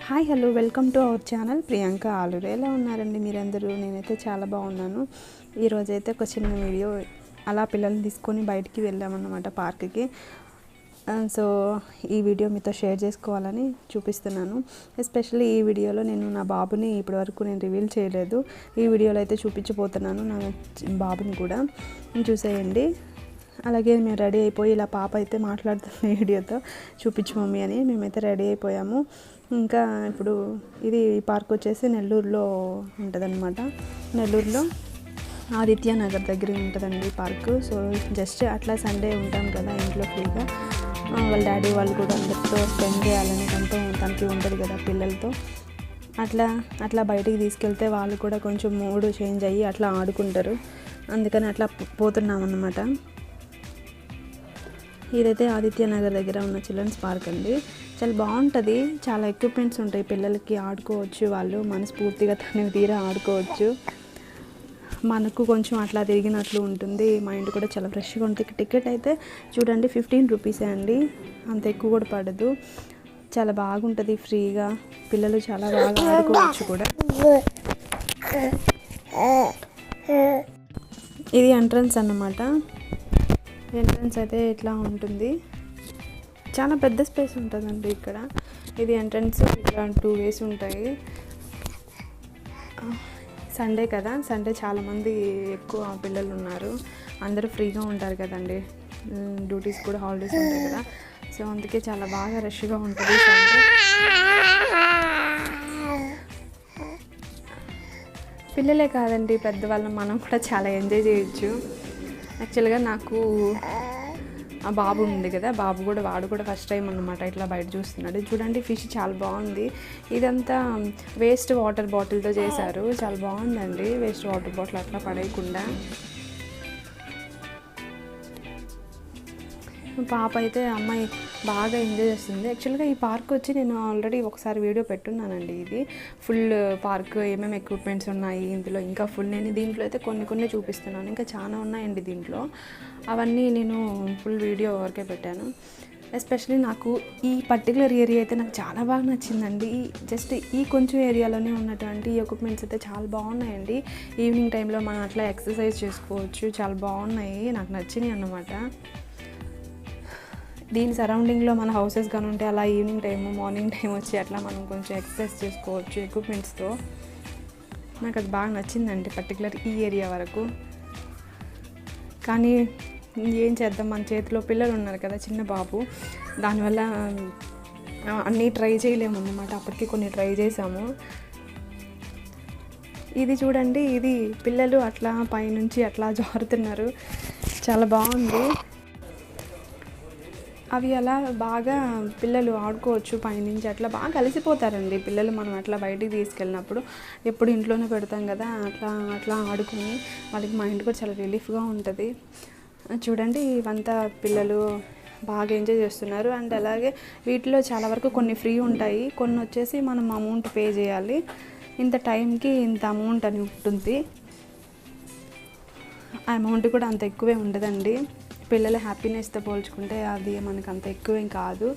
Hi hello welcome to our channel Priyanka Aluru. ఎలా ఉన్నారండి మీరందరూ? నేనైతే చాలా బాగున్నాను. ఈరోజైతే ఒక చిన్న వీడియో, అలా పిల్లల్ని తీసుకొని బయటికి వెళ్ళామన్నమాట పార్క్కి. సో ఈ వీడియో మీతో షేర్ చేసుకోవాలని చూపిస్తున్నాను. ఎస్పెషల్లీ ఈ వీడియోలో నేను నా బాబుని ఇప్పటివరకు నేను రివీల్ చేయలేదు. ఈ వీడియోలో అయితే చూపించబోతున్నాను నా బాబుని కూడా. చూసేయండి. అలాగే మేము రెడీ అయిపోయి, ఇలా పాప అయితే మాట్లాడుతున్న వీడియోతో చూపించు మమ్మీ అని మేమైతే రెడీ అయిపోయాము. ఇంకా ఇప్పుడు ఇది పార్క్ వచ్చేసి నెల్లూరులో ఉంటుందన్నమాట. నెల్లూరులో ఆదిత్య నగర్ దగ్గర ఉంటుందండి పార్కు. సో జస్ట్ అట్లా సండే ఉంటాం కదా ఇంట్లో ఫ్రీగా, వాళ్ళ డాడీ వాళ్ళు కూడా అందరితో స్పెండ్ చేయాలని తనకి ఉంటుంది కదా పిల్లలతో. అట్లా బయటికి తీసుకెళ్తే వాళ్ళు కూడా కొంచెం మూడ్ చేంజ్ అయ్యి అట్లా ఆడుకుంటారు. అందుకని అట్లా పోతున్నాం అన్నమాట. ఇదైతే ఆదిత్య నగర్ దగ్గర ఉన్న చిల్డ్రన్స్ పార్క్ అండి. చాలా బాగుంటుంది. చాలా ఎక్విప్మెంట్స్ ఉంటాయి, పిల్లలకి ఆడుకోవచ్చు. వాళ్ళు మనస్ఫూర్తిగా తనవి తీరా ఆడుకోవచ్చు. మనకు కొంచెం అట్లా తిరిగినట్లు ఉంటుంది. మైండ్ కూడా చాలా ఫ్రెష్గా ఉంటుంది. టికెట్ అయితే చూడండి 15 రూపీసే అండి, అంత ఎక్కువ కూడా పడదు. చాలా బాగుంటుంది, ఫ్రీగా పిల్లలు చాలా బాగా ఆడుకోవచ్చు కూడా. ఇది ఎంట్రన్స్ అన్నమాట. ఎంట్రన్స్ అయితే ఇట్లా ఉంటుంది. చాలా పెద్ద స్పేస్ ఉంటుందండి ఇక్కడ. ఇది ఎంట్రన్స్, ఇట్లా 2 వేస్ ఉంటాయి. సండే కదా, సండే చాలామంది ఎక్కువ పిల్లలు ఉన్నారు. అందరూ ఫ్రీగా ఉంటారు కదండి, డ్యూటీస్ కూడా హాలిడేస్ ఉంటాయి కదా. సో అందుకే చాలా బాగా రష్గా ఉంటుంది సండే. పిల్లలే కాదండి, పెద్దవాళ్ళం మనం కూడా చాలా ఎంజాయ్ చేయొచ్చు. యాక్చువల్గా నాకు ఆ బాబు ఉంది కదా, వాడు కూడా ఫస్ట్ టైం అన్నమాట ఇట్లా బయట చూస్తున్నాడు. చూడండి ఫిష్ చాలా బాగుంది. ఇదంతా వేస్ట్ వాటర్ బాటిల్తో చేశారు. చాలా బాగుందండి. వేస్ట్ వాటర్ బాటిల్ అట్లా పడేయకుండా. పాప అయితే, అమ్మాయి బాగా ఎంజాయ్ చేస్తుంది. యాక్చువల్గా ఈ పార్క్ వచ్చి నేను ఆల్రెడీ ఒకసారి వీడియో పెట్టున్నానండి. ఇది ఫుల్ పార్క్, ఏమేమి ఎక్విప్మెంట్స్ ఉన్నాయి ఇందులో, ఇంకా ఫుల్. నేను దీంట్లో అయితే కొన్ని చూపిస్తున్నాను, ఇంకా చాలా ఉన్నాయండి దీంట్లో. అవన్నీ నేను ఫుల్ వీడియో వరకే పెట్టాను. ఎస్పెషలీ నాకు ఈ పర్టికులర్ ఏరియా అయితే నాకు చాలా బాగా నచ్చిందండి. జస్ట్ ఈ కొంచెం ఏరియాలోనే ఉన్నటువంటి ఈ ఎక్విప్మెంట్స్ అయితే చాలా బాగున్నాయండి. ఈవినింగ్ టైంలో మనం అట్లా ఎక్సర్సైజ్ చేసుకోవచ్చు. చాలా బాగున్నాయి, నాకు నచ్చినాయి అన్నమాట. దీని సరౌండింగ్లో మన హౌసెస్ కానీ ఉంటే అలా ఈవినింగ్ టైము మార్నింగ్ టైం వచ్చి అట్లా మనం కొంచెం ఎక్సర్సైజ్ చేసుకోవచ్చు ఎక్విప్మెంట్స్తో. నాకు అది బాగా నచ్చిందండి పర్టికులర్ ఈ ఏరియా వరకు. కానీ ఏం చేద్దాం, మన చేతిలో పిల్లలు ఉన్నారు కదా, చిన్న బాబు, దానివల్ల అన్నీ ట్రై చేయలేము అన్నమాట. అప్పటికి కొన్ని ట్రై చేసాము. ఇది చూడండి, ఇది పిల్లలు అట్లా పైనుంచి అట్లా జారుతున్నారు. చాలా బాగుంది. అవి అలా బాగా పిల్లలు ఆడుకోవచ్చు పైనుంచి. అట్లా బాగా కలిసిపోతారండి పిల్లలు. మనం అట్లా బయటికి తీసుకెళ్ళినప్పుడు, ఎప్పుడు ఇంట్లోనే పెడతాం కదా, అట్లా ఆడుకుని వాళ్ళకి మైండ్ కూడా చాలా రిలీఫ్గా ఉంటుంది. చూడండి, ఇవంతా పిల్లలు బాగా ఎంజాయ్ చేస్తున్నారు. అండ్ అలాగే వీటిలో చాలా వరకు కొన్ని ఫ్రీ ఉంటాయి, కొన్ని వచ్చేసి మనం అమౌంట్ పే చేయాలి. ఇంత టైంకి ఇంత అమౌంట్ అని ఉంటుంది. ఆ అమౌంట్ కూడా అంత ఎక్కువే ఉండదండి. పిల్లల హ్యాపీనెస్తో పోల్చుకుంటే అది మనకు అంత ఎక్కువేం కాదు.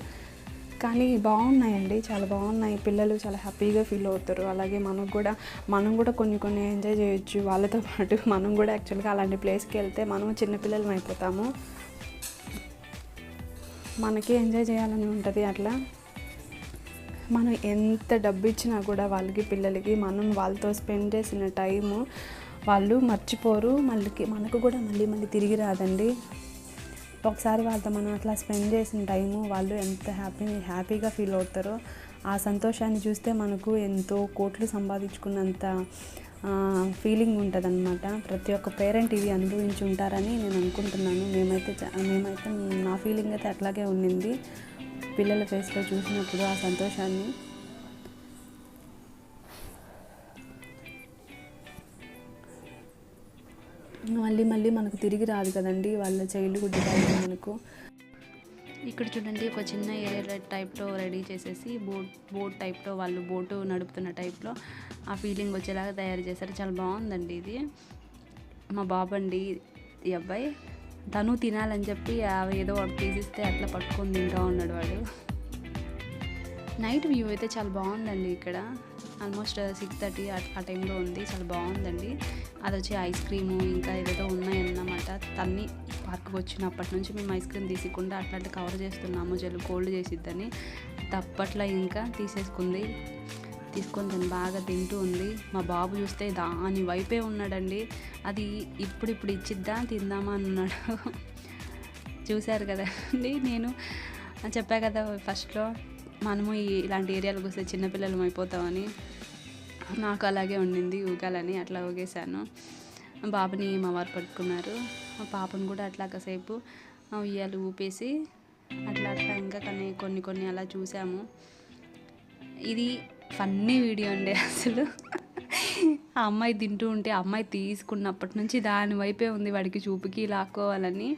కానీ బాగున్నాయండి, చాలా బాగున్నాయి. పిల్లలు చాలా హ్యాపీగా ఫీల్ అవుతారు. అలాగే మనం కూడా కొన్ని ఎంజాయ్ చేయొచ్చు వాళ్ళతో పాటు. మనం కూడా యాక్చువల్గా అలాంటి ప్లేస్కి వెళ్తే మనం చిన్నపిల్లలం అయిపోతాము. మనకి ఎంజాయ్ చేయాలని ఉంటుంది. అట్లా మనం ఎంత డబ్బు ఇచ్చినా కూడా పిల్లలకి మనం వాళ్ళతో స్పెండ్ చేసిన టైము వాళ్ళు మర్చిపోరు. మనకు కూడా మళ్ళీ తిరిగి రాదండి. ఒకసారి వాళ్ళతో మనం అట్లా స్పెండ్ చేసిన టైము వాళ్ళు ఎంత హ్యాపీగా ఫీల్ అవుతారో, ఆ సంతోషాన్ని చూస్తే మనకు ఎంతో కోట్లు సంపాదించుకున్నంత ఫీలింగ్ ఉంటుంది అన్నమాట. ప్రతి ఒక్క పేరెంట్ ఇది అనుభవించి ఉంటారని నేను అనుకుంటున్నాను. మేమైతే నా ఫీలింగ్ అయితే అట్లాగే ఉండింది పిల్లల ఫేస్లో చూసినప్పుడు ఆ సంతోషాన్ని. మళ్ళీ మనకు తిరిగి రాదు కదండి వాళ్ళ చైల్డ్హుడ్ టైం మనకు. ఇక్కడ చూడండి, ఒక చిన్న ఏరియా టైప్లో రెడీ చేసేసి బోట్ టైప్లో, వాళ్ళు బోటు నడుపుతున్న టైప్లో ఆ ఫీలింగ్ వచ్చేలాగా తయారు చేశారు. చాలా బాగుందండి ఇది. మా బాబు అండి ఈ అబ్బాయి, తను తినాలని చెప్పి అవి ఏదో తీసిస్తే అట్లా పట్టుకొని తింటూ ఉన్నాడు వాడు. నైట్ వ్యూ అయితే చాలా బాగుందండి. ఇక్కడ ఆల్మోస్ట్ 6:30 ఆ టైంలో ఉంది. చాలా బాగుందండి. అది వచ్చి ఐస్ క్రీము ఇంకా ఏదేదో ఉన్నాయన్నమాట. తన్ని పార్క్కి వచ్చినప్పటి నుంచి మేము ఐస్ క్రీమ్ తీసుకోకుండా అట్లా కవర్ చేస్తున్నాము, జల్లు కోల్డ్ చేసిద్దని. తప్పట్లా ఇంకా తీసుకొని తను బాగా తింటూ ఉంది. మా బాబు చూస్తే దాని వైపే ఉన్నాడండి. అది ఇప్పుడు ఇచ్చిద్దా తిందామా అన్నాడు. చూశారు కదండి, నేను చెప్పా కదా ఫస్ట్లో మనము ఇలాంటి ఏరియాలకు వస్తే చిన్నపిల్లలు అయిపోతామని. నాకు అలాగే ఉండింది, ఊగాలని అట్లా ఊగేశాను. బాబుని మా వారు పట్టుకున్నారు. మా పాపను కూడా అట్లా కాసేపు ఉయ్యాలు ఊపేసి అట్లా ఇంకా కొన్ని అలా చూసాము. ఇది ఫన్నీ వీడియో అండి అసలు. ఆ అమ్మాయి తింటూ ఉంటే అమ్మాయి తీసుకున్నప్పటి నుంచి దాని వైపే ఉంది వాడికి చూపుకి లాక్కోవాలని.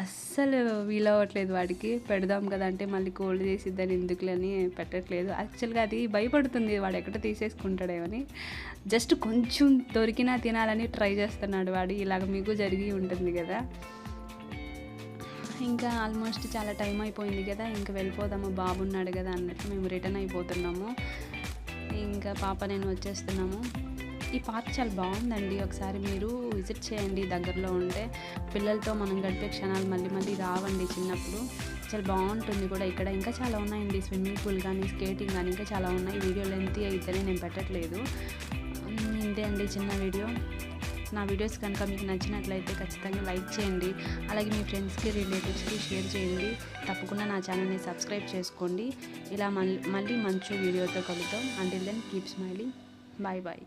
అస్సలు వీలవ్వట్లేదు వాడికి. పెడదాం కదా అంటే మళ్ళీ కోల్డ్ చేసిద్దని ఎందుకులని పెట్టట్లేదు. యాక్చువల్గా అది భయపడుతుంది వాడు ఎక్కడ తీసేసుకుంటాడేమని. జస్ట్ కొంచెం దొరికినా తినాలని ట్రై చేస్తున్నాడు వాడు. ఇలాగ మీకు జరిగి ఉంటుంది కదా. ఇంకా ఆల్మోస్ట్ చాలా టైం అయిపోయింది కదా, ఇంకా వెళ్ళిపోదాము బాబు ఉన్నాడు కదా అన్నట్టు మేము రిటర్న్ అయిపోతున్నాము. ఇంకా పాప నేను వచ్చేస్తున్నాము. ఈ పార్క్ చాలా బాగుందండి. ఒకసారి మీరు విజిట్ చేయండి దగ్గరలో ఉంటే. పిల్లలతో మనం గడిపే క్షణాలు మళ్ళీ రావండి చిన్నప్పుడు. చాలా బాగుంటుంది కూడా. ఇక్కడ ఇంకా చాలా ఉన్నాయండి, స్విమ్మింగ్ పూల్ కానీ స్కేటింగ్ కానీ ఇంకా చాలా ఉన్నాయి. వీడియో లెంత్ అయితేనే నేను పెట్టట్లేదు. ఇంతే అండి చిన్న వీడియో. నా వీడియోస్ కనుక మీకు నచ్చినట్లయితే ఖచ్చితంగా లైక్ చేయండి. అలాగే మీ ఫ్రెండ్స్కి రిలేటివ్స్కి షేర్ చేయండి. తప్పకుండా నా ఛానల్ని సబ్స్క్రైబ్ చేసుకోండి. ఇలా మళ్ళీ మంచి వీడియోతో కలుద్దాం. Until then keep smiling. Bye bye.